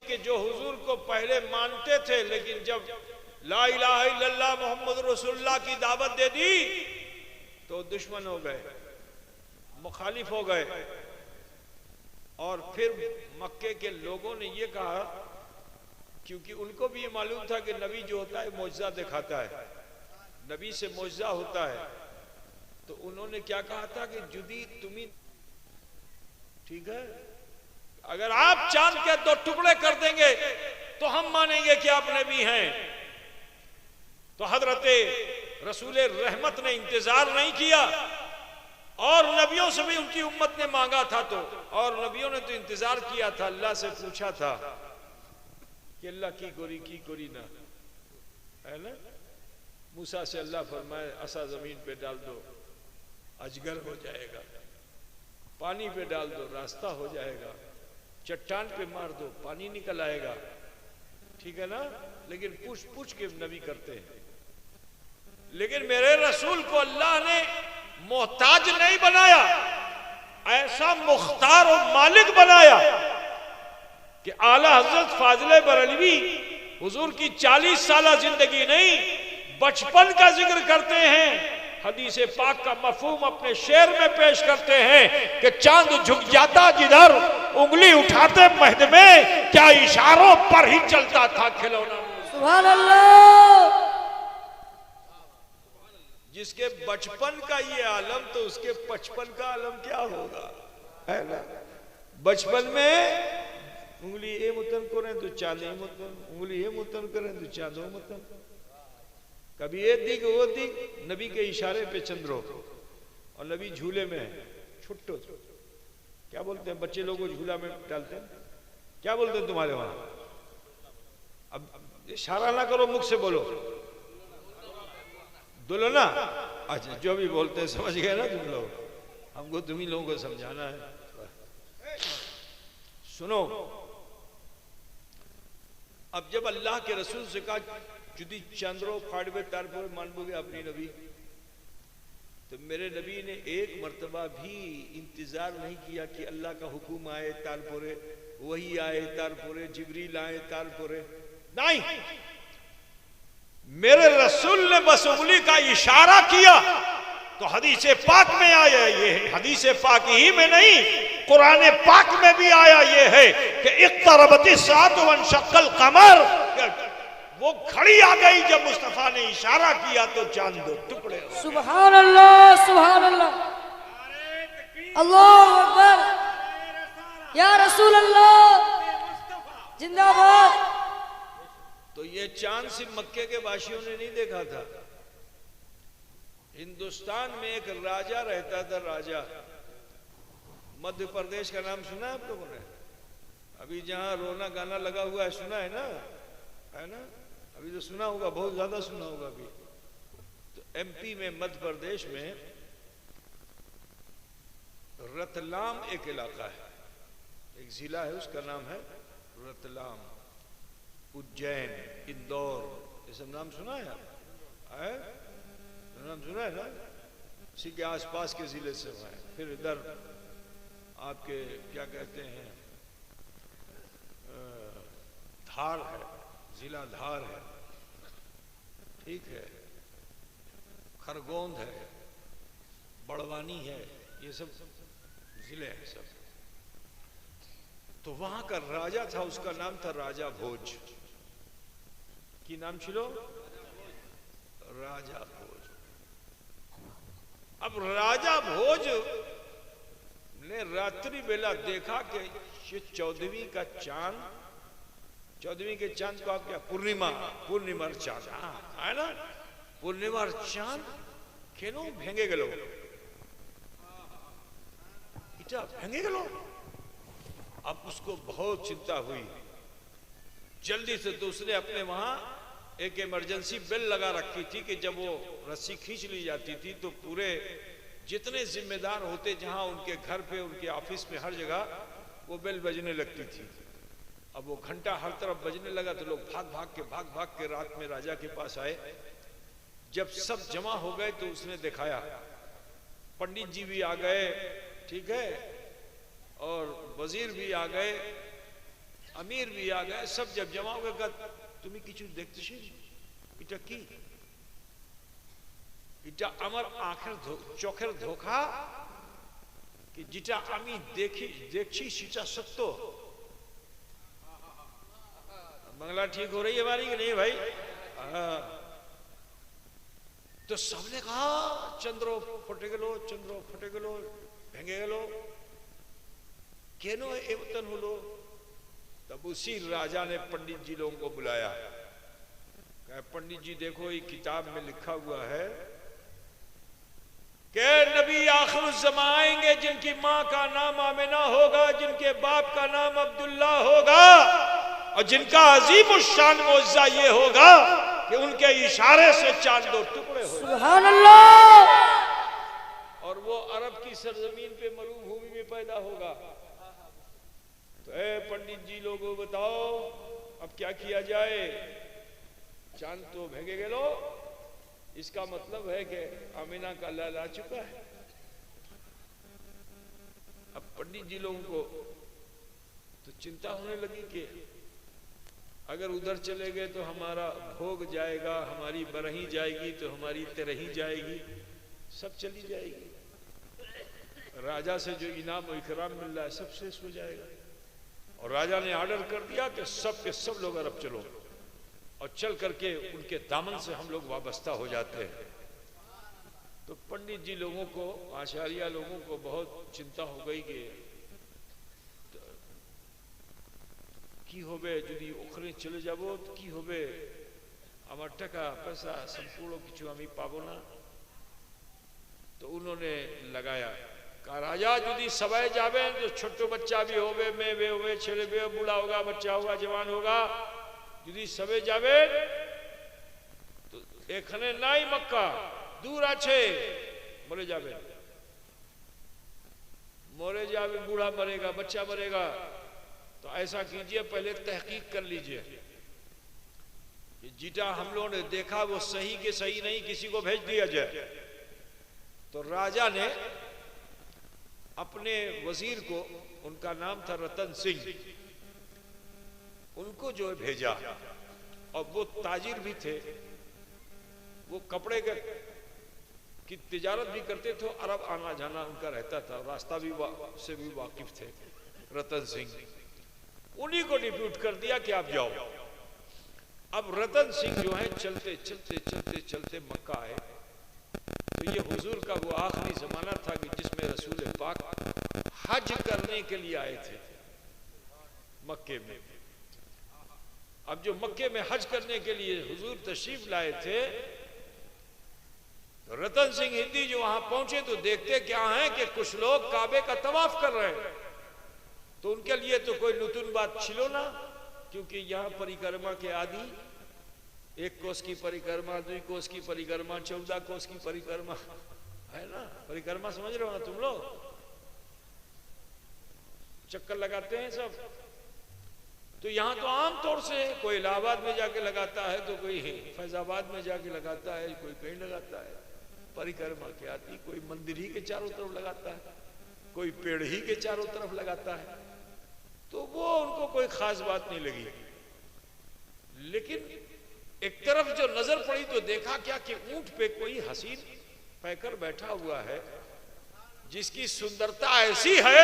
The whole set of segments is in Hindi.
कि जो हुजूर को पहले मानते थे, लेकिन जब ला इलाहा इल्लल्लाह मोहम्मद रसूलुल्लाह की दावत दे दी तो दुश्मन हो गए, मुखालिफ हो गए। और फिर मक्के के लोगों ने ये कहा, क्योंकि उनको भी ये मालूम था कि नबी जो होता है मौजज़ा दिखाता है, नबी से मौजज़ा होता है, तो उन्होंने क्या कहा था कि जुदी तुम्ही, ठीक है, अगर आप चांद के 2 टुकड़े कर देंगे तो हम मानेंगे कि आप नबी हैं। तो हजरते रसूल रहमत ने इंतजार नहीं किया, और नबियों से भी उनकी उम्मत ने मांगा था, तो और नबियों ने तो इंतजार किया था, अल्लाह से पूछा था कि अल्लाह की गोरी ना, है ना। मूसा से अल्लाह फरमाए असा जमीन पे डाल दो, अजगर हो जाएगा, पानी पे डाल दो, रास्ता हो जाएगा, चट्टान पे मार दो, पानी निकल आएगा, ठीक है ना। लेकिन पूछ के नबी करते हैं। लेकिन मेरे रसूल को अल्लाह ने मोहताज नहीं बनाया, ऐसा मुख्तार और मालिक बनाया कि आला हजरत फाजिले बरेलवी हुजूर की 40 साल जिंदगी नहीं, बचपन का जिक्र करते हैं। हदीस पाक का मफहूम अपने शेर में पेश करते हैं कि चांद झुक जाता जिधर, उंगली उठाते महद में, क्या इशारों पर ही चलता था खिलौना। सुभान अल्लाह। जिसके बचपन का ये आलम, तो उसके 55 का आलम क्या होगा, है ना। बचपन में उंगली ये मुतन करें तो चांद ये मुतन, उंगली ये मुतन करें तो चांद वो मुतन, कभी ये दिग वो दिग, नबी के इशारे पे चंद्रो, और नबी झूले में है, छुट्टो। क्या बोलते हैं बच्चे लोगों को झूला में डालते हैं, क्या बोलते हैं तुम्हारे वहां? अब इशारा ना करो, मुख से बोलो, दुल्हना। अच्छा, जो भी बोलते हैं समझ गए ना तुम लोग, हमको तुम ही लोगों को समझाना है। सुनो, अब जब अल्लाह के रसूल से कहा जुदी चंद्रो फाड़वे तारपुर मानबोगे अपनी नबी, तो मेरे नबी ने एक मर्तबा भी इंतजार नहीं किया कि अल्लाह का हुक्म आए तारपुरे, वही आए तारपुरे, जिब्रील आए तारपुरे, नहीं। मेरे रसूल ने बस उंगली का इशारा किया तो हदीस पाक में आया, ये हदीस पाक ही में नहीं, कुरान पाक में भी आया ये है कि इक़्तरबती साअत वंशक़्क़ल क़मर, वो घड़ी आ गई जब मुस्तफा ने इशारा किया तो चांद 2 टुकड़े। सुभान अल्लाह, सुभान अल्लाह, अल्लाहु अकबर, या रसूल अल्लाह जिंदाबाद। तो ये चांद सिर्फ मक्के के वासियों ने नहीं देखा था। हिंदुस्तान में एक राजा रहता था, राजा, मध्य प्रदेश का नाम सुना है आप लोगों ने? अभी जहां रोना गाना लगा हुआ है, सुना है ना, है ना, अभी तो सुना होगा, बहुत ज्यादा सुना होगा अभी। तो एमपी में, मध्य प्रदेश में रतलाम एक इलाका है, एक जिला है, उसका नाम है रतलाम। उज्जैन, इंदौर, ये सब नाम सुना है आप? नाम सुना है ना? उसी के आसपास के जिले से है। फिर इधर आपके क्या कहते हैं, धार है, जिला धार है, ठीक है, खरगोंद है, बड़वानी है, ये सब जिले हैं सब। तो वहां का राजा था, उसका नाम था राजा भोज। की नाम छिलो? राजा भोज। अब राजा भोज ने रात्रि बेला देखा कि ये 14वीं का चांद, 14वीं के चांद को आप क्या, पूर्णिमा चांद, है ना, पूर्णिमा चांद केनो भेंगे गेलो, इटा भेंगे गेलो। अब उसको बहुत चिंता हुई, जल्दी से दूसरे अपने वहां एक इमरजेंसी बेल लगा रखी थी कि जब वो रस्सी खींच ली जाती थी तो पूरे जितने जिम्मेदार होते, जहां उनके घर पे, उनके ऑफिस में, हर जगह वो बेल बजने लगती थी। अब वो घंटा हर तरफ बजने लगा तो लोग भाग भाग के रात में राजा के पास आए। जब सब जमा हो गए तो उसने दिखाया, पंडित जी भी आ गए, ठीक है, और वजीर भी आ गए। अमीर भी आ गए, सब जब जमा हो गए, তুমি কিছু দেখতেছিস এটা কি? এটা আমার চোখের ধোঁকা, कि যেটা আমি দেখছি সেটা সত্য। बांग्ला ठीक हो रही है हमारी कि नहीं भाई? तो सबने कहा चंद्रो फटे गलो भेंगे गलो, केनो एवतन हुलो। तब उसी राजा ने पंडित जी लोगों को बुलाया, कहा पंडित जी देखो ये किताब में लिखा हुआ है कि नबी आखिर ज़मा आएंगे जिनकी माँ का नाम आमिना होगा, जिनके बाप का नाम अब्दुल्ला होगा, और जिनका अजीम शान मौजज़ा ये होगा कि उनके इशारे से चांद दो टुकड़े हो। सुभान अल्लाह। और वो अरब की सरजमीन पे मरुभूमि में पैदा होगा। तो ए पंडित जी लोगों बताओ अब क्या किया जाए? चांद तो भेगे गेलो, इसका मतलब है कि आमिना का लाल आ चुका है। अब पंडित जी लोगों को तो चिंता होने लगी कि अगर उधर चले गए तो हमारा भोग जाएगा, हमारी बरही जाएगी, तो हमारी तरही जाएगी, सब चली जाएगी। राजा से जो इनाम और इकराम मिल रहा है सब शेष हो जाएगा। और राजा ने ऑर्डर कर दिया कि सब के सब लोग अरब चलो, और चल करके उनके दामन से हम लोग वाबस्ता हो जाते हैं। तो पंडित जी लोगों को, आचार्य लोगों को बहुत चिंता हो गई कि কি হবে যদি ওখানে চলে যাব, কি হবে, আমার টাকা পয়সা সম্পূর্ণ কিছু আমি পাবো না। तो उन्होंने लगाया कहा राजा यदि सबाई जावे तो छोटो बच्चा भी होवे, मैं भी होवे, छेले भी बूढ़ा होगा, बच्चा होगा, जवान होगा, यदि सबे जावे तो एखने नाई मक्का दूर आछे मरे जावे, बूढ़ा मरेगा, बच्चा मरेगा। तो ऐसा कीजिए पहले तहकीक कर लीजिए कि जीटा हम लोगों ने देखा वो सही के सही नहीं, किसी को भेज दिया जाए। तो राजा ने अपने वजीर को, उनका नाम था रतन सिंह, उनको जो भेजा, और वो ताजिर भी थे, वो कपड़े की तिजारत भी करते थे, अरब आना जाना उनका रहता था, रास्ता भी से भी वाकिफ थे रतन सिंह। उन्हीं को डिप्यूट कर दिया कि आप जाओ। अब रतन सिंह जो है चलते चलते चलते चलते मक्का आए। तो ये हुजूर का वो आखिरी जमाना था कि जिसमें रसूल पाक हज करने के लिए आए थे मक्के में। अब जो मक्के में हज करने के लिए हुजूर तशरीफ लाए थे, तो रतन सिंह हिंदी जो वहां पहुंचे तो देखते क्या है कि कुछ लोग काबे का तवाफ कर रहे हैं। तो उनके लिए तो कोई नतून बात छिलो ना, क्योंकि यहाँ परिक्रमा के आदि 1 कोस की परिक्रमा, 2 कोस की परिक्रमा, 14 कोस की परिक्रमा है ना। परिक्रमा समझ रहे हो ना तुम लोग? चक्कर लगाते हैं सब। तो यहाँ तो आमतौर से कोई इलाहाबाद में जाके लगाता है, तो कोई फैजाबाद में जाके लगाता है, कोई कहीं लगाता है परिक्रमा के आदि। कोई मंदिर ही के चारों तरफ लगाता है, कोई पेड़ ही के चारों तरफ लगाता है। तो वो उनको कोई खास बात नहीं लगी। लेकिन एक तरफ जो नजर पड़ी तो देखा क्या कि ऊंट पे कोई हसीन पैकर बैठा हुआ है, जिसकी सुंदरता ऐसी है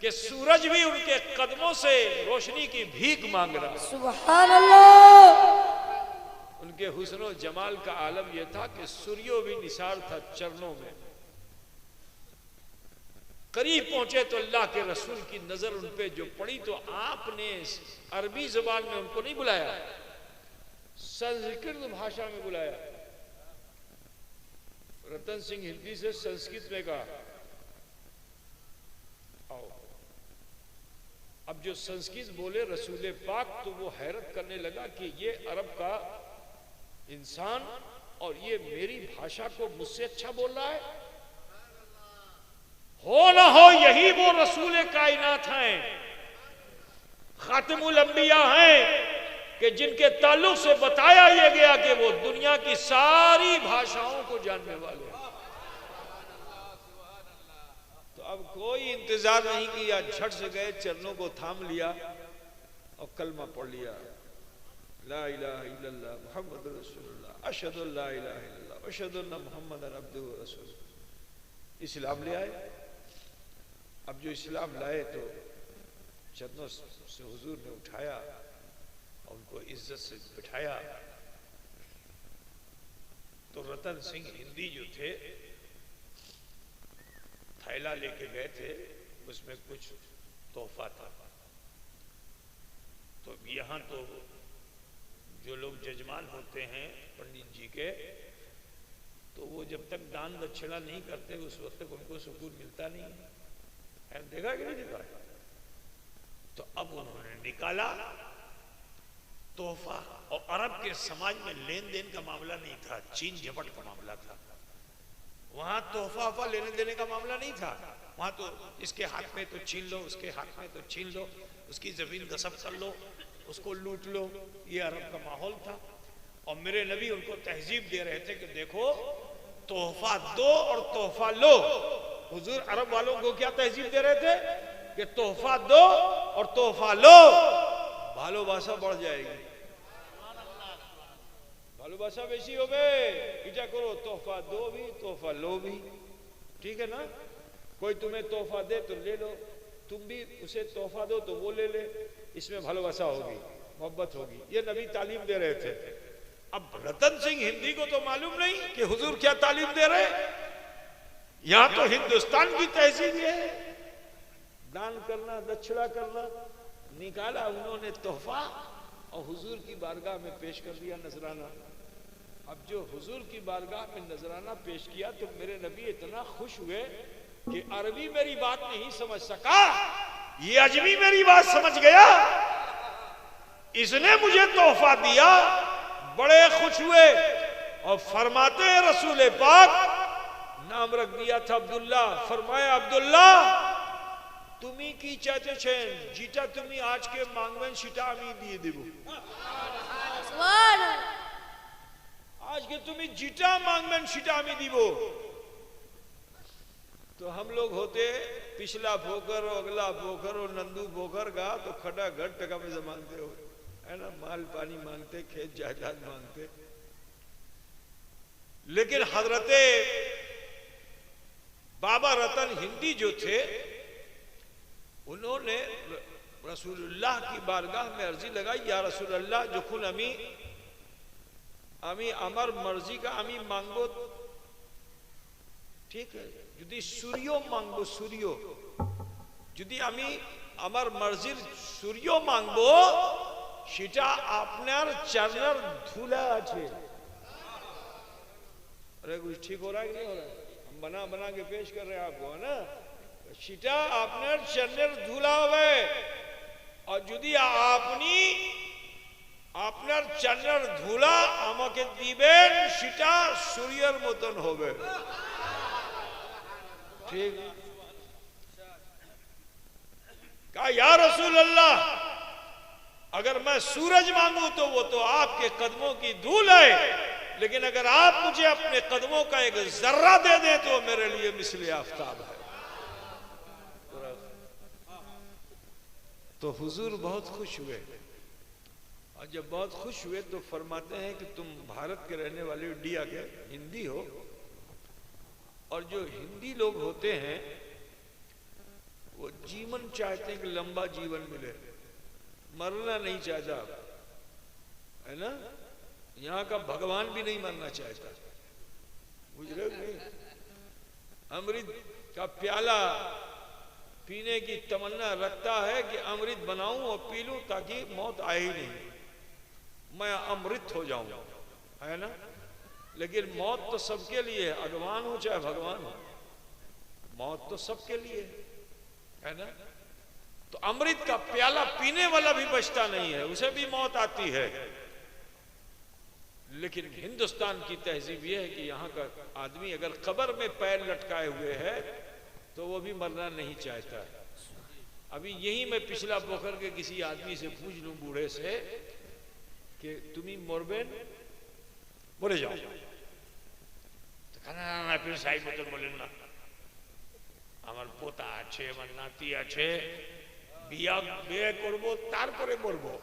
कि सूरज भी उनके कदमों से रोशनी की भीख मांग रहा। सुभान अल्लाह। उनके हुस्न जमाल का आलम यह था कि सूर्यो भी निसार था चरणों में। करीब पहुंचे तो अल्लाह के रसूल की नजर उन पे जो पड़ी, तो आपने अरबी जुबान में उनको नहीं बुलाया, संस्कृत भाषा में बुलाया। रतन सिंह हिंदी से संस्कृत में कहा आओ। अब जो संस्कृत बोले रसूल पाक, तो वो हैरत करने लगा कि ये अरब का इंसान और ये मेरी भाषा को मुझसे अच्छा बोल रहा है। हो ना हो यही वो रसूल कायनात हैं, खातिमुल अंबिया हैं, कि जिनके ताल्लुक से बताया यह गया कि वो दुनिया की सारी भाषाओं को जानने वाले हैं। तो अब कोई इंतजार नहीं किया, झट से गए, चरणों को थाम लिया और कलमा पढ़ लिया, ला इलाहा इल्लल्लाह मुहम्मदुर रसूलुल्लाह अशहदु अल्ला इलाहा इल्लल्लाह अशहदु अन्ना मुहम्मदन अब्दुहु व रसूलुहु, इस्लाम ले आए। अब जो इस्लाम लाए तो चरणों से हुजूर ने उठाया और उनको इज्जत से बिठाया। तो रतन सिंह हिंदी जो थे थैला लेके गए थे, उसमें कुछ तोहफा था। तो यहाँ तो जो लोग जजमान होते हैं पंडित जी के, तो वो जब तक दान दक्षिणा नहीं करते उस वक्त तक उनको सुकून मिलता नहीं है। देखा कि नहीं देखा? तो अब उन्होंने निकाला तोहफा। और अरब के समाज में लेन देन का मामला नहीं था, चीन झपट का मामला था। वहां तोहफा लेने देने का मामला नहीं था। वहां तो इसके हाथ में तो छीन लो, उसके हाथ में तो छीन लो, उसकी जमीन गसब कर लो, उसको लूट लो, ये अरब का माहौल था। और मेरे नबी उनको तहजीब दे रहे थे कि देखो तोहफा दो और तोहफा लो। हुजूर अरब वालों को क्या तहजीब दे रहे थे कि तोहफा दो और तोहफा लो, भालोबासा बढ़ जाएगी। भालोबासा बेसी हो गए, क्या करो तोहफा दो भी तोहफा लो भी, ठीक है ना। कोई तुम्हें तोहफा दे तो ले लो, तुम भी उसे तोहफा दो तो वो ले ले, इसमें भालोबासा होगी, मोहब्बत होगी। ये नबी तालीम दे रहे थे। अब रतन सिंह हिंदी को तो मालूम नहीं कि हुजूर क्या तालीम दे रहे। यहां तो हिंदुस्तान की तहजीब ये है, दान करना, दक्षिणा करना। निकाला उन्होंने तोहफा और हुजूर की बारगाह में पेश कर दिया नजराना। अब जो हुजूर की बारगाह में नजराना पेश किया तो मेरे नबी इतना खुश हुए कि अरबी मेरी बात नहीं समझ सका, ये अजमी मेरी बात समझ गया, इसने मुझे तोहफा दिया। बड़े खुश हुए और फरमाते हैं रसूल पाक, नाम रख दिया था अब्दुल्ला। फरमाया अब्दुल्ला तुम्ही की चाहते छेन जीटा तुम्ही आज के मांगवेन सीटा आमी दिए देबो। आज के तुम्ही जीटा मांगवेन सीटा आमी दीबो। तो हम लोग होते पिछला भोकर और अगला भोकर और नंदू भोकर का तो खड़ा घट टका में मांगते हो, है ना, माल पानी मांगते, खेत जायदाद मांगते। लेकिन हजरते बाबा रतन हिंदी जो थे उन्होंने रसूलुल्लाह की बारगाह में अर्जी लगाई, या रसूलुल्लाह যখন আমি আমার मर्जी का আমি मांगबो, ठीक है, যদি सूर्यो मांगबो, सूर्यो যদি আমি আমার मर्जीर सूर्यो मांगबो সেটা আপনার চরণের ধুলা আছে। अरे कुछ ठीक हो रहा है कि नहीं हो रहा है? हम बना बना के पेश कर रहे हैं आपको, है ना। সেটা আপনার চরণের ধুলা হবে। আর যদি আপনি আপনার চরণের ধুলা আমাকে দিবেন সেটা সূর্যের মতন হবে, ठीक। कहा या रसूल अल्लाह अगर मैं सूरज मांगू तो वो तो आपके कदमों की धूल है, लेकिन अगर आप मुझे अपने कदमों का एक जर्रा दे दें तो मेरे लिए मिसले आफ्ताब है। तो हुजूर बहुत खुश हुए। और जब बहुत खुश हुए तो फरमाते हैं कि तुम भारत के रहने वाले इंडिया के हिंदी हो, और जो हिंदी लोग होते हैं वो जीवन चाहते हैं कि लंबा जीवन मिले, मरना नहीं चाहता, है ना। यहाँ का भगवान भी नहीं मरना चाहता, बुझ रहे नहीं। अमृत का प्याला पीने की तमन्ना रखता है कि अमृत बनाऊं और पी लूं ताकि मौत आए ही नहीं, मैं अमृत हो जाऊं, है ना। लेकिन मौत तो सबके लिए है, भगवान हो चाहे भगवान हो, मौत तो सबके लिए है ना। तो अमृत का प्याला पीने वाला भी बचता नहीं है, उसे भी मौत आती है। लेकिन हिंदुस्तान की तहजीब यह है कि यहाँ का आदमी अगर कब्र में पैर लटकाए हुए है तो वो भी मरना नहीं चाहता। अभी यही मैं पिछला पोखर के किसी आदमी से पूछ लूं, बूढ़े से, कि तुम्ही मरबेन, मरे जाओ, तो कहना ना फिर साहिब तो बोलें ना, আমার পোতা আছে, আমার নাতি আছে, बिया बिया करबो तारपरे मरबो,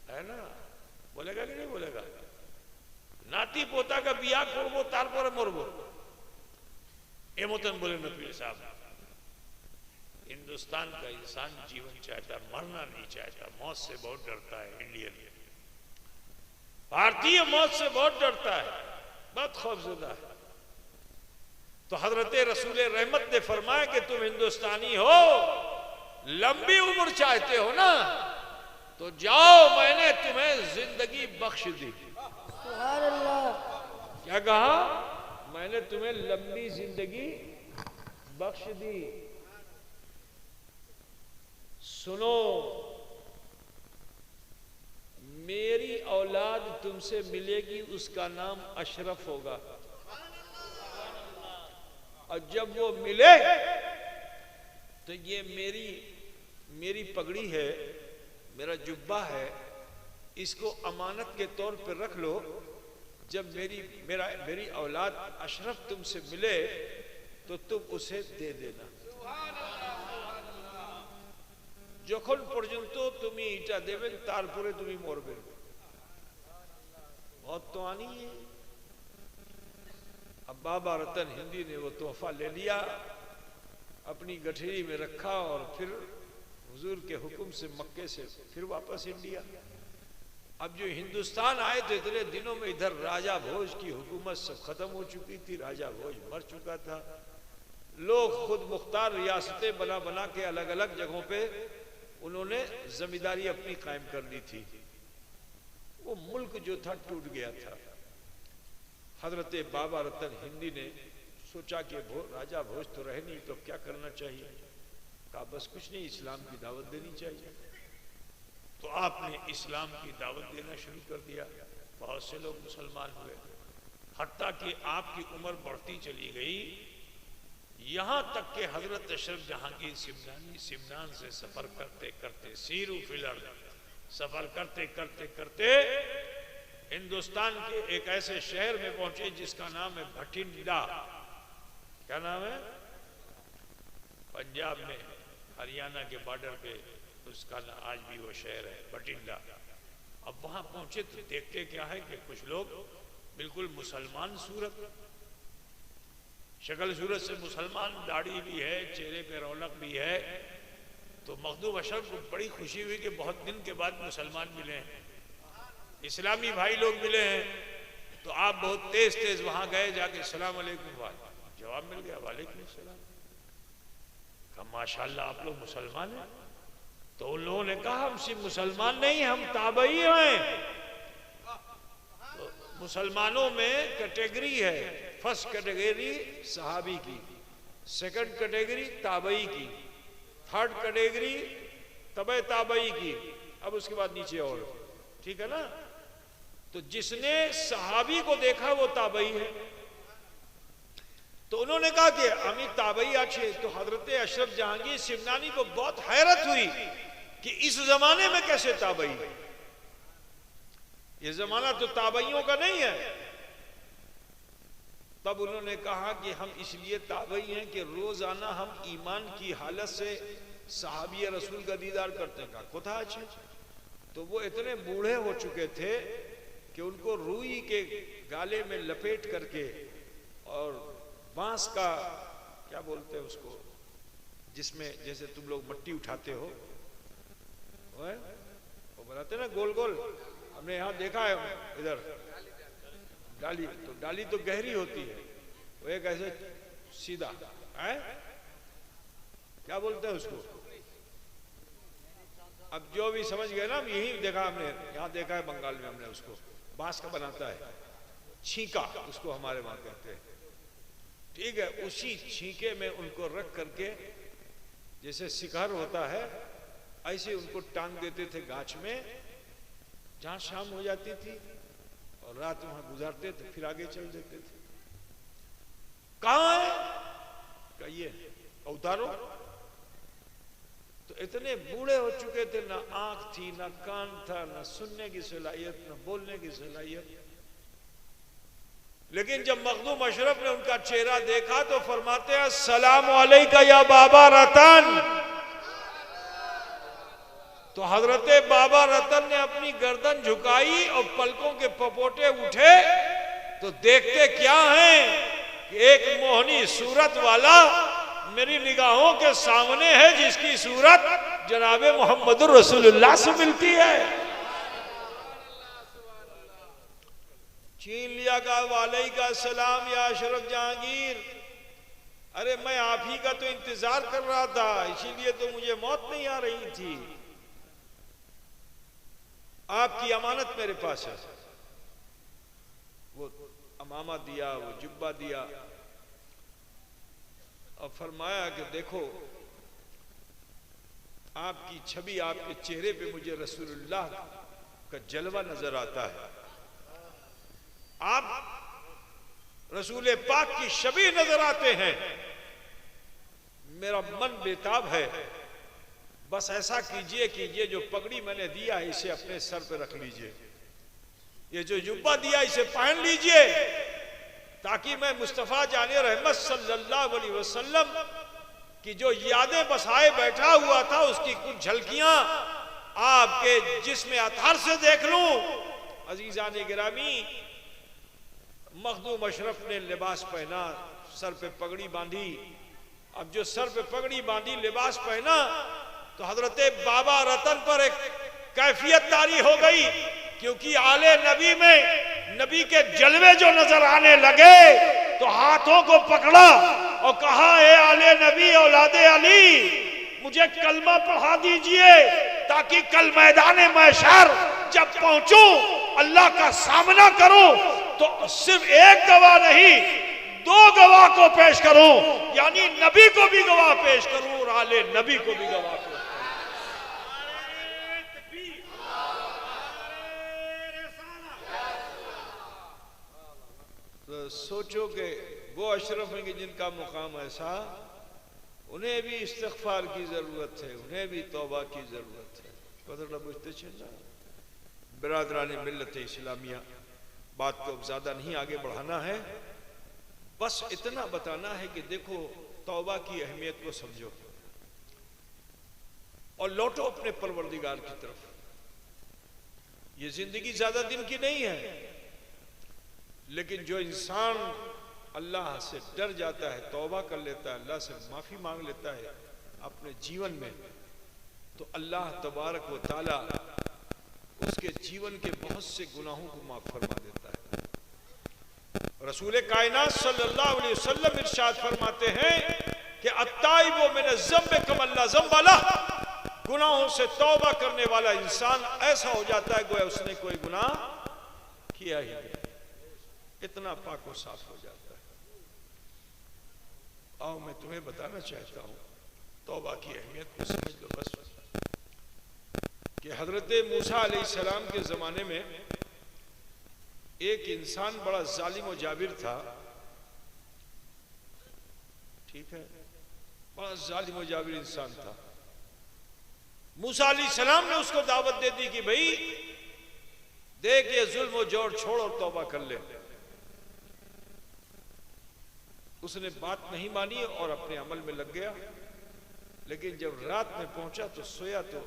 है ना? बोलेगा कि नहीं बोलेगा? नाती पोता का बिया करबो तारपरे मरबो, ए मतन बोले न पीर साहब। हिंदुस्तान का इंसान जीवन चाहता, मरना नहीं चाहता, मौत से बहुत डरता है। इंडियन भारतीय मौत से बहुत डरता है, बहुत खौफजदा है। तो हजरत रसूल रहमत ने फरमाया कि तुम हिंदुस्तानी हो, लंबी उम्र चाहते हो ना, तो जाओ, मैंने तुम्हें जिंदगी बख्श दी। सुभान अल्लाह। क्या कहा? मैंने तुम्हें लंबी जिंदगी बख्श दी। सुनो, मेरी औलाद तुमसे मिलेगी, उसका नाम अशरफ होगा। और जब वो मिले तो ये मेरी पगड़ी है, मेरा जुब्बा है, इसको अमानत के तौर पर रख लो। जब मेरी औलाद अशरफ तुमसे मिले तो तुम उसे दे देना। যখন পর্যন্ত তুমি এটা দেবেন তারপরে তুমি মরবে। बहुत तो आनी है। अब बाबा रतन हिंदी ने वो तोहफा ले लिया, अपनी गठरी में रखा और फिर हुजूर के हुक्म से मक्के से फिर वापस इंडिया। अब जो हिंदुस्तान आए तो इतने दिनों में इधर राजा भोज की हुकूमत सब खत्म हो चुकी थी, राजा भोज मर चुका था। लोग खुद मुख्तार रियासतें बना बना के अलग अलग जगहों पे उन्होंने जमींदारी अपनी कायम कर ली थी। वो मुल्क जो था टूट गया था। हजरत बाबा रतन हिंदी ने सोचा कि राजा भोज तो रहे नहीं, तो क्या करना चाहिए? कहा बस कुछ नहीं, इस्लाम की दावत देनी चाहिए। तो आपने इस्लाम की दावत देना शुरू कर दिया। बहुत से लोग मुसलमान हुए, हत्ता कि आपकी उम्र बढ़ती चली गई, यहां तक के हजरत अशरफ जहांगीर सिमनानी सिमनान से सफर करते करते सीरू फिलर सफर करते करते करते हिंदुस्तान के एक ऐसे शहर में पहुंचे जिसका नाम है भटिंडा। क्या नाम है? पंजाब में हरियाणा के बॉर्डर पे उसका आज भी वो शहर है भटिंडा। अब वहां पहुंचे तो देखते क्या है कि कुछ लोग बिल्कुल मुसलमान सूरत, शक्ल सूरत से मुसलमान, दाढ़ी भी है, चेहरे पे रौनक भी है। तो मखदूम अशरफ को बड़ी खुशी हुई कि बहुत दिन के बाद मुसलमान मिले हैं, इस्लामी भाई लोग मिले हैं। तो आप बहुत तेज तेज वहां गए, जाके सलाम अलैकुम, जवाब मिल गया वालेकुम सलाम। कहा माशाल्लाह आप लोग मुसलमान हैं? तो उन लोगों ने कहा हम सिर्फ मुसलमान नहीं, हम ताबई हैं। तो मुसलमानों में कैटेगरी है, फर्स्ट कैटेगरी सहाबी की, सेकंड कैटेगरी ताबई की, थर्ड कैटेगरी तबे ताबई की, अब उसके बाद नीचे और, ठीक है ना? तो जिसने सहाबी को देखा वो ताबई है। तो उन्होंने कहा कि अमी ताबई अच्छे। तो हजरत अशरफ जहांगीर सिमनानी को बहुत हैरत हुई कि इस जमाने में कैसे ताबई, ये जमाना तो ताबइयों का नहीं है। तब उन्होंने कहा कि हम इसलिए ताबई हैं कि रोजाना हम ईमान की हालत से सहाबी रसूल का दीदार करते हैं। कहा कोथा अच्छे। तो वो इतने बूढ़े हो चुके थे कि उनको रुई के गाले में लपेट करके और बांस का क्या बोलते हैं उसको, जिसमें जैसे तुम लोग मट्टी उठाते हो, वो बनाते ना गोल गोल, हमने यहाँ देखा है इधर डाली। तो डाली तो गहरी होती है, वो एक ऐसे सीधा है, क्या बोलते हैं उसको? अब जो भी समझ गए ना, यही देखा हमने, यहाँ देखा है बंगाल में हमने, उसको बांस का बनाता है, छींका उसको हमारे वहां कहते हैं, ठीक है। उसी छींके में उनको रख करके जैसे शिखर होता है ऐसे उनको टांग देते थे गाछ में, जहां शाम हो जाती थी और रात वहां गुजारते थे, फिर आगे चल देते थे। कहां है? कहिए उतारो। तो इतने बूढ़े हो चुके थे, ना आंख थी, ना कान था, ना सुनने की सलाहियत, ना बोलने की सलाहियत। लेकिन जब मखदूम अशरफ ने उनका चेहरा देखा तो फरमाते हैं सलाम अलैका या बाबा रतन। तो हजरत बाबा रतन ने अपनी गर्दन झुकाई और पलकों के पपोटे उठे तो देखते क्या हैं कि एक मोहनी सूरत वाला मेरी निगाहों के सामने है, जिसकी सूरत जनाबे मोहम्मद रसूलुल्लाह से मिलती है। छीन लिया का वाले का सलाम या अशरफ जहांगीर, अरे मैं आप ही का तो इंतजार कर रहा था, इसीलिए तो मुझे मौत नहीं आ रही थी। आपकी अमानत मेरे पास है। वो अमामा दिया, वो जुब्बा दिया और फरमाया कि देखो आपकी छवि, आपके चेहरे पे मुझे रसूलुल्लाह का जलवा नजर आता है, आप रसूल पाक की छवि नजर आते हैं, मेरा मन बेताब है, बस ऐसा कीजिए कि ये जो पगड़ी मैंने दिया है इसे अपने सर पे रख लीजिए, ये जो जुब्बा दिया इसे पहन लीजिए, ताकि मैं मुस्तफ़ा जाने रहमत सल्लल्लाहु अलैहि वसल्लम की जो यादें बसाए बैठा हुआ था उसकी कुछ झलकियां आपके जिस्म अतहर से देख लूं। अजीजान गिरामी, मखदूम अशरफ ने लिबास पहना, सर पे पगड़ी बांधी। अब जो सर पे पगड़ी बांधी, लिबास पहना, तो हजरत बाबा रतन पर एक कैफियत तारी हो गई, क्योंकि आले नबी में नबी के जलवे जो नजर आने लगे तो हाथों को पकड़ा और कहा, ए आले नबी औलादे अली, मुझे कलमा पढ़ा दीजिए ताकि कल मैदान महशर जब पहुंचूं, अल्लाह का सामना करूं तो सिर्फ एक गवाह नहीं, दो गवाह को पेश करूं, यानी नबी को भी गवाह पेश करूं और आले नबी को भी गवाह पेश करूं। तो सोचो कि वो अशरफ हैं कि जिनका मुकाम ऐसा, उन्हें भी इस्तिग़फ़ार की जरूरत है, उन्हें भी तौबा की जरूरत है। पता बुझते चलना बिरादरान मिल्लत इस्लामिया, बात को ज्यादा नहीं आगे बढ़ाना है, बस इतना बताना है कि देखो तौबा की अहमियत को समझो और लौटो अपने परवरदिगार की तरफ। ये जिंदगी ज्यादा दिन की नहीं है, लेकिन जो इंसान अल्लाह से डर जाता है, तौबा कर लेता है, अल्लाह से माफी मांग लेता है अपने जीवन में, तो अल्लाह तबारक व तआला उसके जीवन के बहुत से गुनाहों को माफ फरमा देता है। रसूल कायनात सल्लल्लाहु अलैहि वसल्लम इरशाद फरमाते हैं कि अत्ताइबु मिन ज़म्बि कमल्ला ज़म्ब लह, गुनाहों से तौबा करने वाला इंसान ऐसा हो जाता है गोया उसने कोई गुनाह किया ही नहीं, इतना पाक और साफ हो जाता है। आओ मैं तुम्हें बताना चाहता हूं तौबा की अहमियत को समझ लो बस, कि हजरत मूसा अलैहिस्सलाम के जमाने में एक इंसान बड़ा जालिम और जाबिर था, ठीक है, बड़ा जालिम और जाबिर इंसान था। मूसा अलैहिस्सलाम ने उसको दावत दे दी कि भाई देख ये जुल्म और जोर छोड़ और तौबा कर ले। उसने बात नहीं मानी और अपने अमल में लग गया, लेकिन जब रात में पहुंचा तो सोया तो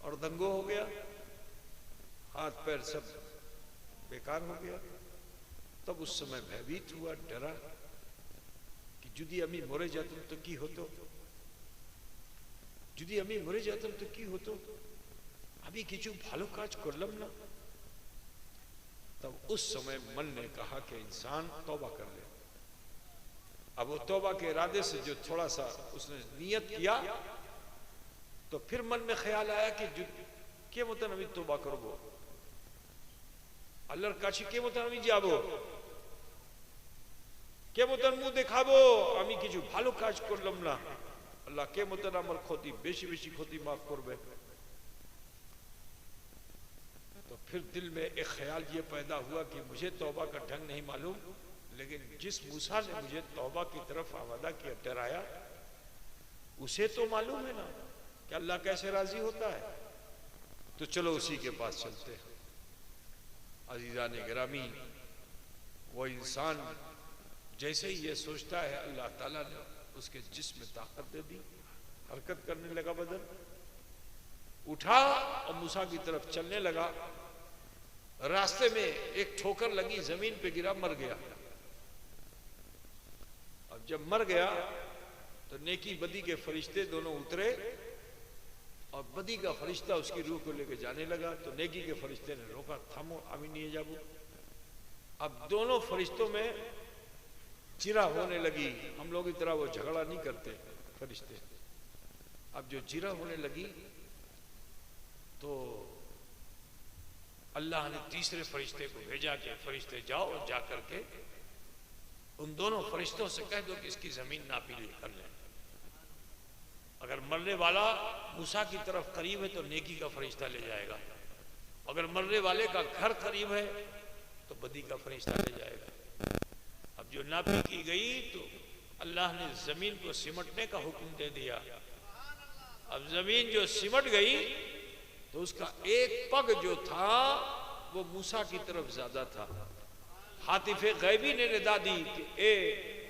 और दंगो हो गया, हाथ पैर सब बेकार हो गया। तब उस समय भयभीत हुआ, डरा कि जुदी अमी मरे जातम तो की होतो, जुदी अमी मरे जातम तो की होतो, अभी किचु भालो काज करलम ना। तब उस समय मन ने कहा कि इंसान तौबा कर ले। अब वो तौबा के इरादे से जो थोड़ा सा उसने नियत किया, तो फिर मन में ख्याल आया कि के मतन अभी तौबा करबो, अल्लाहर काछे के मतन अभी जाबो, के मतन मुंह देखाबो, আমি কিছু ভালো কাজ করলাম না, আল্লাহ के मतन আমার ক্ষতি বেশি বেশি ক্ষতি माफ করবে। तो फिर दिल में एक ख्याल ये पैदा हुआ कि मुझे तौबा का ढंग नहीं मालूम, लेकिन जिस मूसा ने मुझे तौबा की तरफ आवादा किया, डराया, उसे तो मालूम है ना कि अल्लाह कैसे राजी होता है, तो चलो उसी के पास चलते हैं। अजीजान गिरामी, वो इंसान जैसे ही ये सोचता है, अल्लाह ताला ने उसके जिस्म में ताकत दे दी, हरकत करने लगा बदन। उठा और मूसा की तरफ चलने लगा। रास्ते में एक ठोकर लगी, जमीन पे गिरा, मर गया। अब जब मर गया तो नेकी बदी के फरिश्ते दोनों उतरे और बदी का फरिश्ता उसकी रूह को लेकर जाने लगा। तो नेकी के फरिश्ते ने रोका, थमो, अभी नहीं जाबू। अब दोनों फरिश्तों में चिरा होने लगी। हम लोग की तरह वो झगड़ा नहीं करते फरिश्ते। अब जो चिरा होने लगी तो अल्लाह ने तीसरे फरिश्ते को भेजा कि फरिश्ते जाओ और जा करके उन दोनों फरिश्तों से कह दो कि इसकी जमीन नापी कर लें। अगर मरने वाला मूसा की तरफ करीब है तो नेकी का फरिश्ता ले जाएगा, अगर मरने वाले का घर करीब है तो बदी का फरिश्ता ले जाएगा। अब जो नापी की गई तो अल्लाह ने जमीन को सिमटने का हुक्म दे दिया। अब जमीन जो सिमट गई तो उसका एक पग जो था वो मूसा की तरफ ज्यादा था। हातिफे गैबी ने निदा दी कि ए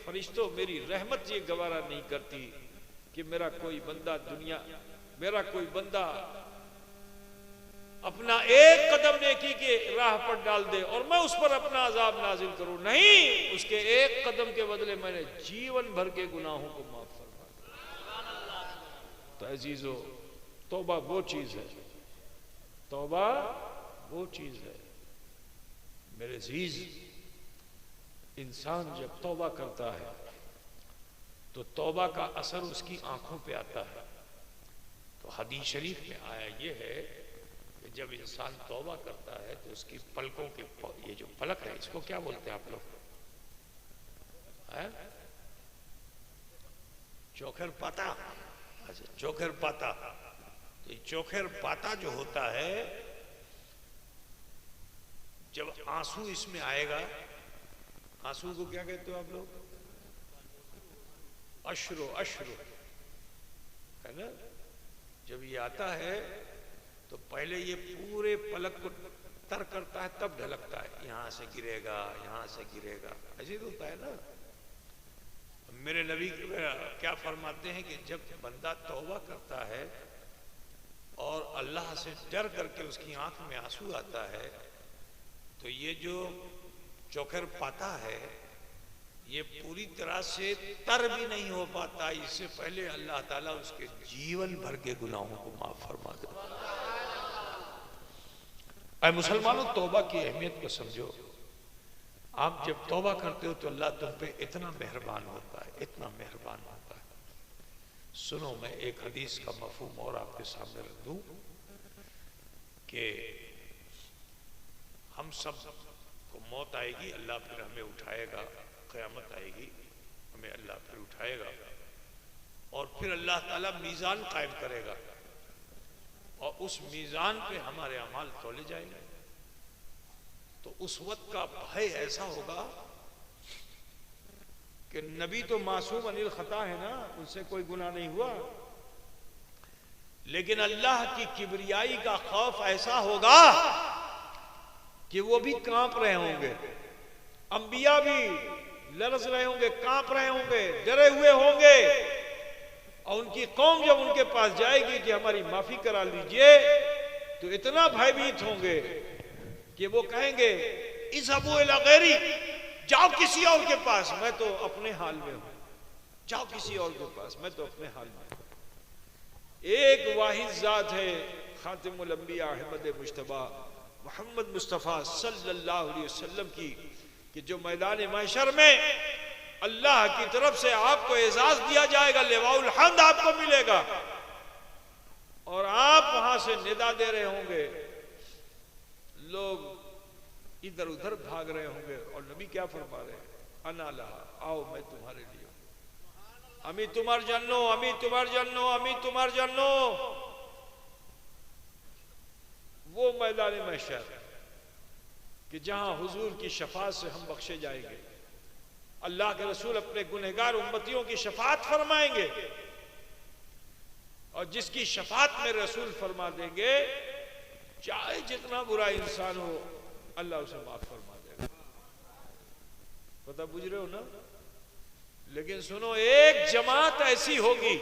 फरिश्तों, मेरी रहमत ये गवारा नहीं करती कि मेरा कोई बंदा अपना एक कदम नेकी के राह पर डाल दे और मैं उस पर अपना अजाब नाजिल करूं। नहीं, उसके एक कदम के बदले मैंने जीवन भर के गुनाहों को माफ फरमा दिया। तो अजीजों, तौबा वो चीज है, तौबा वो चीज है मेरे अजीज। इंसान जब तौबा करता है तो तौबा का असर उसकी आंखों पे आता है। तो हदीस शरीफ में आया ये है कि जब इंसान तौबा करता है तो उसकी पलकों के, ये जो पलक है इसको क्या बोलते हैं आप लोग? चोखर पाता। अच्छा, चोखर पाता। तो ये चोखर पाता जो होता है, जब आंसू इसमें आएगा, आंसू को क्या कहते हो आप लोग? अश्रु, अश्रु है ना। जब ये आता है तो पहले ये पूरे पलक को तर करता है, तब ढलकता है। यहां से गिरेगा, यहां से गिरेगा, ऐसे ही होता है ना। मेरे नबी क्या फरमाते हैं कि जब बंदा तौबा करता है और अल्लाह से डर करके उसकी आंख में आंसू आता है तो ये जो चोखर पाता है ये पूरी तरह से तर भी नहीं हो पाता। इससे पहले अल्लाह ताला उसके जीवन भर के गुनाहों को माफ फरमा देता है। ऐ मुसलमानों, तौबा की अहमियत को समझो। आप जब तौबा करते हो तो अल्लाह तुम पे इतना मेहरबान होता है, इतना मेहरबान होता है। सुनो, मैं एक हदीस का मफहूम और आपके सामने रख दूं कि हम सब को मौत आएगी, अल्लाह फिर हमें उठाएगा, क़यामत आएगी, हमें अल्लाह फिर उठाएगा और फिर अल्लाह ताला मीज़ान कायम करेगा और उस मीज़ान पे हमारे अमाल तोले जाएंगे। तो उस वक्त का भय ऐसा होगा कि नबी तो मासूम अनिल खता है ना, उनसे कोई गुनाह नहीं हुआ, लेकिन अल्लाह की किबरियाई का खौफ ऐसा होगा कि वो भी कांप रहे होंगे, अंबिया भी लरज रहे होंगे, कांप रहे होंगे, डरे हुए होंगे। और उनकी कौम जब उनके पास जाएगी कि हमारी माफी करा लीजिए तो इतना भयभीत होंगे कि वो कहेंगे इज़हबू इला गैरी, जाओ किसी और के पास, मैं तो अपने हाल में हूं, जाओ किसी और के पास, मैं तो अपने हाल में हूं। एक वाहिद जात है खातिमुल अंबिया अहमद मुश्तबा मोहम्मद मुस्तफ़ा सल्लल्लाहु अलैहि वसल्लम की, कि जो मैदान महशर में अल्लाह की तरफ से आपको एजाज दिया जाएगा, लिवाउल हम्द आपको मिलेगा और आप वहां से निदा दे रहे होंगे, लोग इधर उधर भाग रहे होंगे और नबी क्या फरमा रहे हैं? अना लहा, आओ मैं तुम्हारे लिए, अमी तुम्हार जन्नो, अमी तुम्हार जन्नो, अमी तुम्हार जन्नो। वो मैदान महशर कि जहां हुजूर की शफात से हम बख्शे जाएंगे, अल्लाह के रसूल अपने गुनहगार उम्मतियों की शफात फरमाएंगे और जिसकी शफात में रसूल फरमा देंगे, चाहे जितना बुरा इंसान हो अल्लाह उसे माफ फरमा देगा। पता बुझ रहे हो ना। लेकिन सुनो, एक जमात ऐसी होगी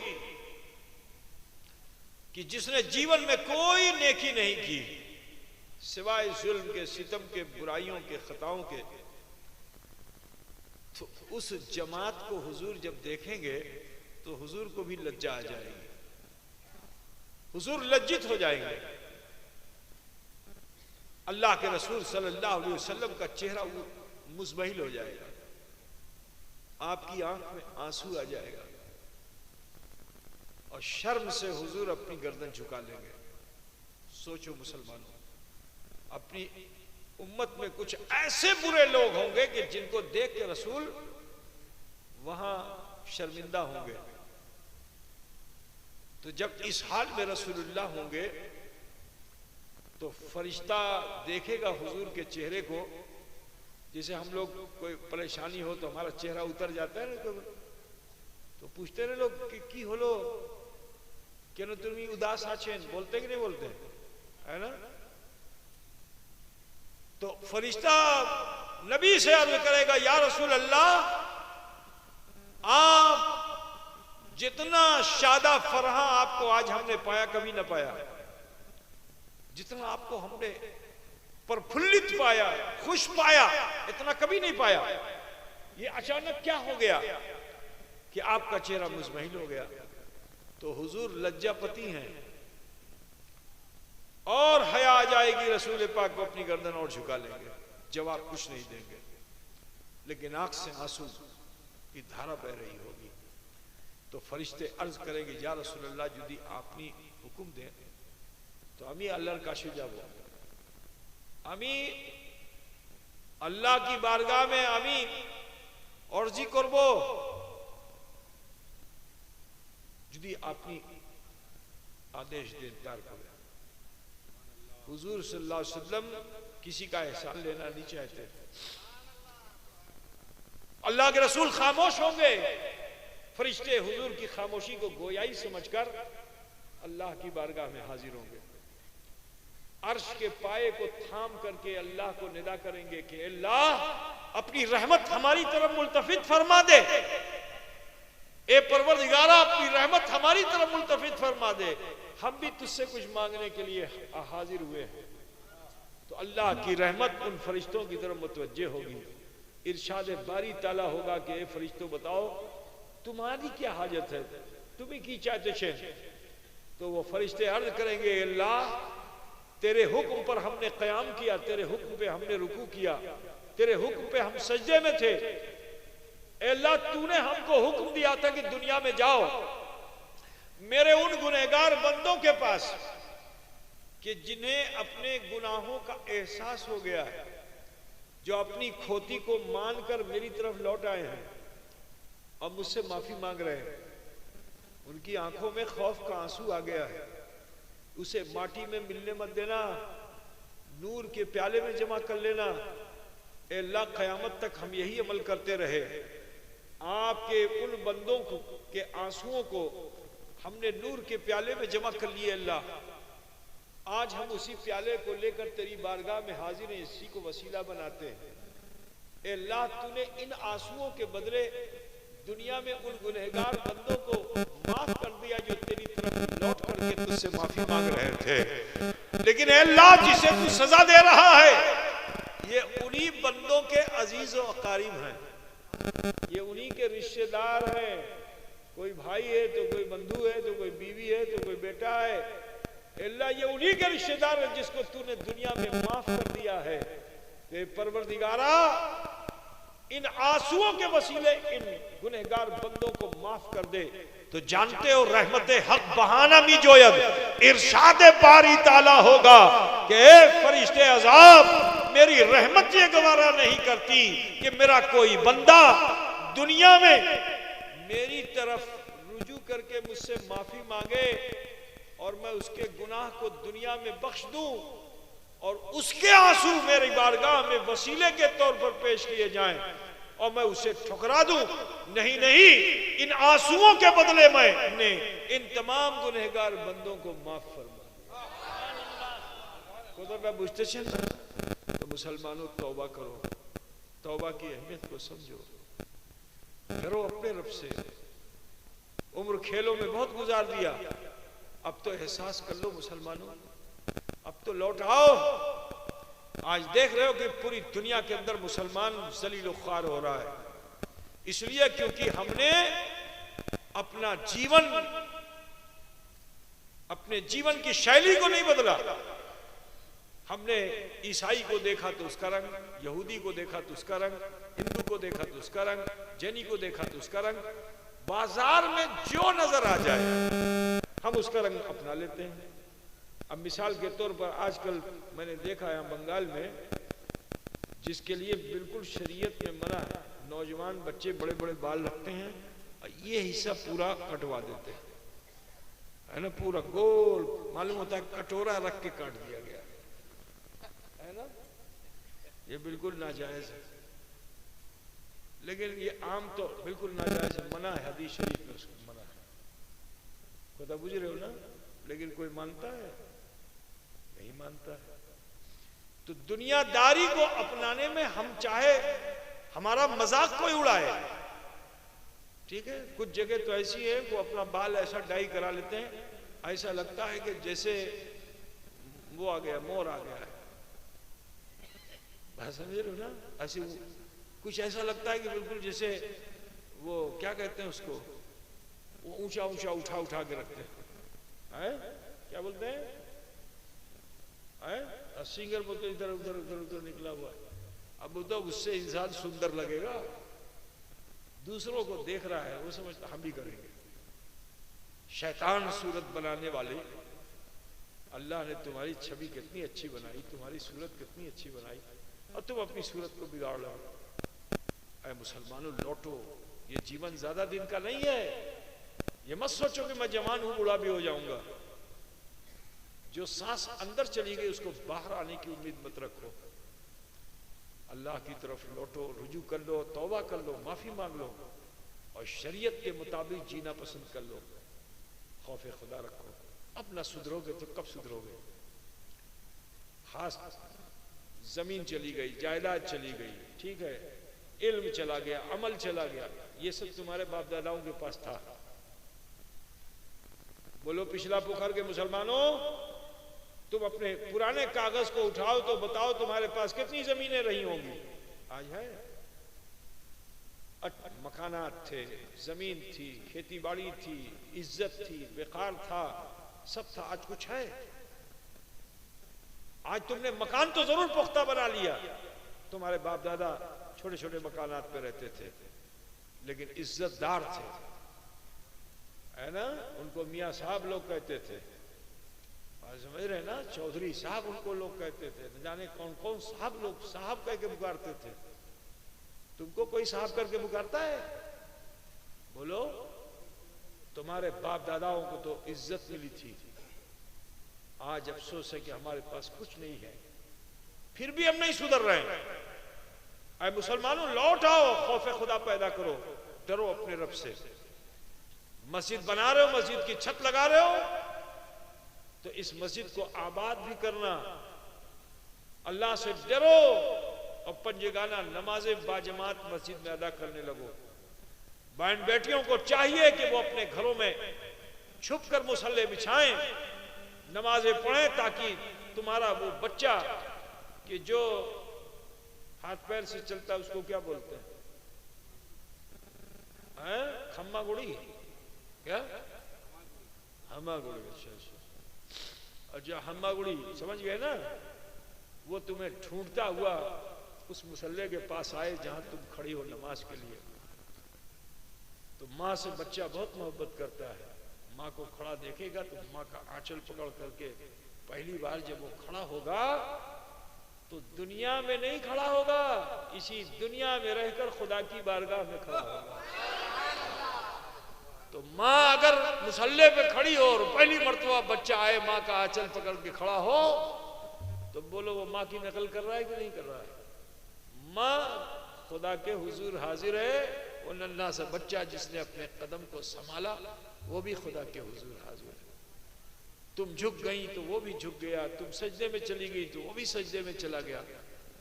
कि जिसने जीवन में कोई नेकी नहीं की सिवाय जुल्म के, सितम के, बुराइयों के, खताओं के, तो उस जमात को हुजूर जब देखेंगे तो हुजूर को भी लज्जा आ जाएगी, हुजूर लज्जित हो जाएंगे। अल्लाह के रसूल सल्लल्लाहु अलैहि वसल्लम का चेहरा मुज़बहिल हो जाएगा, आपकी आंख में आंसू आ जाएगा और शर्म से हुजूर अपनी गर्दन झुका लेंगे। सोचो मुसलमानों, अपनी उम्मत में कुछ ऐसे बुरे लोग होंगे कि जिनको देख के रसूल वहां शर्मिंदा होंगे। तो जब इस हाल में रसूलुल्लाह होंगे तो फरिश्ता देखेगा हुजूर के चेहरे को, जैसे हम लोग कोई परेशानी हो तो हमारा चेहरा उतर जाता है ना, तो पूछते रहे लोग कि की होलो, क्या तुम उदास आछेन, बोलते कि नहीं बोलते, है ना। तो फरिश्ता नबी से अर्ज करेगा, या रसूल अल्लाह, आप जितना शादा फरहा आपको आज हमने पाया कभी ना पाया, जितना आपको हमने प्रफुल्लित पाया, खुश पाया, इतना कभी नहीं पाया। ये अचानक क्या हो गया कि आपका चेहरा मुज़बहिल हो गया। तो हुजूर लज्जापति हैं और हया आ जाएगी, रसूल पाक को अपनी गर्दन और झुका लेंगे, जवाब कुछ नहीं देंगे, लेकिन आंख से आंसू की धारा बह रही होगी। तो फरिश्ते अर्ज करेंगे, या रसूल अल्लाह, यदि आपने हुक्म दें तो আমি আল্লাহর কাছে যাব, আমি আল্লাহ की बारगाह में আমি अर्जी করব, যদি আপনি आदेश दें तार करें। हुजूर सल्लल्लाहु अलैहि वसल्लम किसी का एहसान लेना नहीं चाहते। अल्लाह के रसूल खामोश होंगे, फरिश्ते हुजूर की खामोशी को गोयाई समझकर अल्लाह की बारगाह में हाजिर होंगे। अर्श के पाए को थाम करके अल्लाह को निदा करेंगे कि अल्लाह, अपनी रहमत हमारी तरफ मुल्तफित फरमा दे, ए परवरदिगारा, अपनी रहमत हमारी तरफ मुल्तफित फरमा दे, हम भी तुझसे कुछ मांगने के लिए हाजिर हुए हैं। तो अल्लाह की रहमत उन फरिश्तों की तरफ मुतवज्जे होगी। इरशाद बारी ताला होगा कि ए फरिश्तों, बताओ तुम्हारी क्या हाजत है, तुम्हें की चाहते छे। तो वो फरिश्ते अर्ज करेंगे, अल्लाह, तेरे हुक्म पर हमने क़याम किया, तेरे हुक्म पे हमने रुकू किया, तेरे हुक्म पे हम सजदे में थे। अल्लाह, तूने हमको हुक्म दिया था कि दुनिया में जाओ मेरे उन गुनहगार बंदों के पास कि जिन्हें अपने गुनाहों का एहसास हो गया है, जो अपनी खोती को मानकर मेरी तरफ लौट आए हैं और मुझसे माफी मांग रहे हैं। उनकी आंखों में खौफ का आंसू आ गया है, उसे माटी में मिलने मत देना, नूर के प्याले में जमा कर लेना। अल्लाह, क़यामत तक हम यही अमल करते रहे। आपके उन बंदों को के आंसुओं को हमने नूर के प्याले में जमा कर लिए। अल्लाह, आज हम उसी प्याले को लेकर तेरी बारगाह में हाजिर हैं, इसी को वसीला बनाते हैं। अल्लाह, तूने इन आंसुओं के बदले दुनिया में उन गुनहगार बंदों को माफ कर दिया जो तेरी तरफ लौट करके तुझसे माफी मांग रहे थे। लेकिन अल्लाह, जिसे तू सजा दे रहा है, ये उन्हीं बंदों के अजीज और अकारीब हैं, ये उन्हीं के रिश्तेदार हैं। कोई भाई है तो कोई बंधु है, तो कोई बीवी है, तो कोई बेटा है। अल्लाह, ये उन्हीं के रिश्तेदार है जिसको तूने दुनिया में माफ कर दिया है। परवरदिगारा, इन आंसुओं के वसीले इन गुनहगार बंदों को माफ कर दे। तो जानते हो, रहमते हक बहाना भी जोयद, इरशाद बारी ताला होगा कि ए फरिश्ते अजाब, मेरी रहमत ये गवारा नहीं करती कि मेरा कोई बंदा दुनिया में मेरी तरफ रुजू करके मुझसे माफी मांगे और मैं उसके गुनाह को दुनिया में बख्श दूं और उसके आंसू मेरी बारगाह में वसीले के तौर पर पेश किए जाएं और मैं उसे ठुकरा दूं। नहीं नहीं, इन आंसुओं के बदले मैंने इन तमाम गुनहगार बंदों को माफ फरमा। खुदा बुझते तो मुसलमानों, तौबा करो, तौबा की अहमियत को समझो, डरो अपने रब से। उम्र खेलों में बहुत गुजार दिया, अब तो एहसास कर लो मुसलमानों, अब तो लौट आओ। आज देख रहे हो कि पूरी दुनिया के अंदर मुसलमान जलील ख्वार हो रहा है, इसलिए क्योंकि हमने अपना जीवन, अपने जीवन की शैली को नहीं बदला। हमने ईसाई को देखा तो उसका रंग, यहूदी को देखा तो उसका रंग, हिंदू को देखा तो उसका रंग, जैनी को देखा तो उसका रंग। बाजार में जो नजर आ जाए हम उसका रंग अपना लेते हैं। अब मिसाल के तौर पर आजकल मैंने देखा है बंगाल में, जिसके लिए बिल्कुल शरीयत में मना है, नौजवान बच्चे बड़े बड़े बाल रखते हैं, ये हिस्सा पूरा कटवा देते हैं, है ना, पूरा गोल, मालूम होता है कटोरा रख के काट दिया गया है ना। ये बिल्कुल नाजायज है, लेकिन ये आम तो बिल्कुल नाजायज है, मना है, हदीस शरीफ में उसको मना है। पता बुझ रहे हो ना, लेकिन कोई मानता है? नहीं मानता है। तो दुनियादारी को अपनाने में हम चाहे हमारा मजाक कोई उड़ाए, ठीक है, कुछ जगह तो ऐसी है वो अपना बाल ऐसा डाई करा लेते हैं, ऐसा लगता है कि जैसे वो आ गया, मोर आ गया है, बात समझ रहे हो ना। ऐसे कुछ ऐसा लगता है कि बिल्कुल जैसे वो क्या कहते हैं उसको, वो ऊंचा ऊंचा उठा उठा के रखते हैं, क्या बोलते हैं, सिंगर बोलते इधर उधर उधर उधर निकला हुआ है। अब तो उससे इंसान सुंदर लगेगा, दूसरों को देख रहा है, वो समझता हम भी करेंगे। शैतान सूरत बनाने वाले, अल्लाह ने तुम्हारी छवि कितनी अच्छी बनाई, तुम्हारी सूरत कितनी अच्छी बनाई, और तुम अपनी सूरत को बिगाड़ लो। ऐ मुसलमानों लौटो, ये जीवन ज्यादा दिन का नहीं है। ये मत सोचो कि मैं जवान हूं बूढ़ा भी हो जाऊंगा। जो सांस अंदर चली गई उसको बाहर आने की उम्मीद मत रखो। अल्लाह की तरफ लौटो, रुजू कर लो, तौबा कर लो, माफी मांग लो, और शरीयत के मुताबिक जीना पसंद कर लो। खौफ खुदा रखो। अब ना सुधरोगे तो कब सुधरोगे? खास जमीन चली गई, जायदाद चली गई, ठीक है, इल्म चला गया, अमल चला गया, ये सब तुम्हारे बाप दादाओं के पास था। बोलो पिछला पुखर के मुसलमानों, तुम अपने पुराने कागज को उठाओ तो बताओ तुम्हारे पास कितनी जमीनें रही होंगी? आज है, मकानात थे, जमीन थी, खेती बाड़ी थी, इज्जत थी, बेकार था, सब था। आज कुछ है? आज तुमने मकान तो जरूर पुख्ता बना लिया, तुम्हारे बाप दादा छोटे छोटे मकानात पे रहते थे, लेकिन इज्जतदार थे, है ना, उनको मियाँ साहब लोग कहते थे, समझ रहे ना, चौधरी साहब उनको लोग कहते थे, न जाने कौन कौन साहब लोग साहब कह के पुकारते थे। तुमको कोई साहब करके पुकारता है? बोलो, तुम्हारे बाप दादाओं को तो इज्जत मिली थी। आज अफसोस है कि हमारे पास कुछ नहीं है, फिर भी हम नहीं सुधर रहे हैं। ऐ मुसलमानों लौट आओ, खौफ खुदा पैदा करो, डरो अपने रब से। मस्जिद बना रहे हो, मस्जिद की छत लगा रहे हो, तो इस मस्जिद को आबाद भी करना, अल्लाह से डरो, और पंजगाना नमाजें बाजमात मस्जिद में अदा करने लगो। बहन बेटियों को चाहिए कि वो अपने घरों में छुप कर मुसल्ले बिछाएं, नमाजें पढ़ें, ताकि तुम्हारा वो बच्चा कि जो हाथ पैर से चलता है उसको क्या बोलते हैं? खम्मा गुड़ी, क्या हम्मा गुड़ी? अच्छा, और जो हम्मा गुड़ी समझ गए ना, वो तुम्हें ढूंढता हुआ उस मुसल्ले के पास आए जहां तुम खड़ी हो नमाज के लिए। तो माँ से बच्चा बहुत मोहब्बत करता है, माँ को खड़ा देखेगा तो माँ का आंचल पकड़ करके पहली बार जब वो खड़ा होगा तो दुनिया में नहीं खड़ा होगा, इसी दुनिया में रहकर खुदा की बारगाह में खड़ा होगा। तो माँ अगर मुसल्ले पे खड़ी हो और पहली मर्तबा बच्चा आए, माँ का आंचल पकड़ के खड़ा हो, तो बोलो वो माँ की नकल कर रहा है कि नहीं कर रहा है? माँ खुदा के हुजूर हाजिर है, वो नन्हा सा बच्चा जिसने अपने कदम को संभाला वो भी खुदा के हुजूर हाजिर है। तुम झुक गई तो वो भी झुक गया, तुम सजदे में चली गई तो वो भी सजदे में चला गया।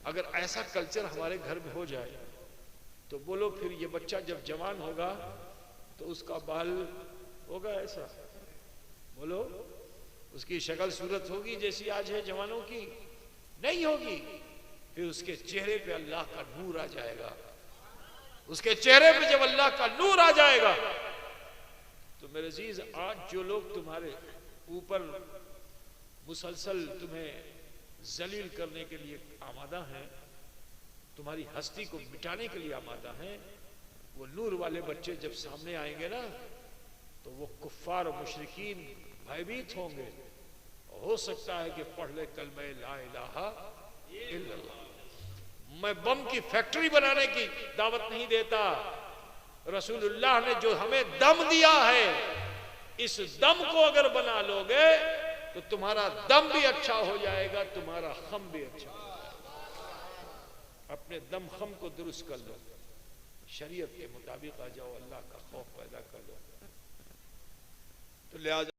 अगर ऐसा कल्चर हमारे घर में हो जाए तो बोलो फिर ये बच्चा जब जवान होगा तो उसका बाल होगा ऐसा? बोलो उसकी शक्ल सूरत होगी जैसी आज है जवानों की? नहीं होगी। फिर उसके चेहरे पे अल्लाह का नूर आ जाएगा। उसके चेहरे पे जब अल्लाह का नूर आ जाएगा तो मेरे अजीज, आज जो लोग तुम्हारे ऊपर मुसलसल तुम्हें जलील करने के लिए आमादा हैं, तुम्हारी हस्ती को मिटाने के लिए आमादा हैं, वो नूर वाले बच्चे जब सामने आएंगे ना तो वो कुफ्फार और मुशरिकीन भयभीत होंगे। हो सकता है कि पढ़ ले कलमे ला इलाहा इल्लल्लाह। मैं बम की फैक्ट्री बनाने की दावत नहीं देता। रसूलुल्लाह ने जो हमें दम दिया है, इस दम को अगर बना लोगे तो तुम्हारा दम भी अच्छा हो जाएगा, तुम्हारा खम भी अच्छा हो जाएगा। अपने दम खम को दुरुस्त कर लो, शरीयत के मुताबिक आ जाओ, अल्लाह का खौफ पैदा कर लो। तो लिहाजा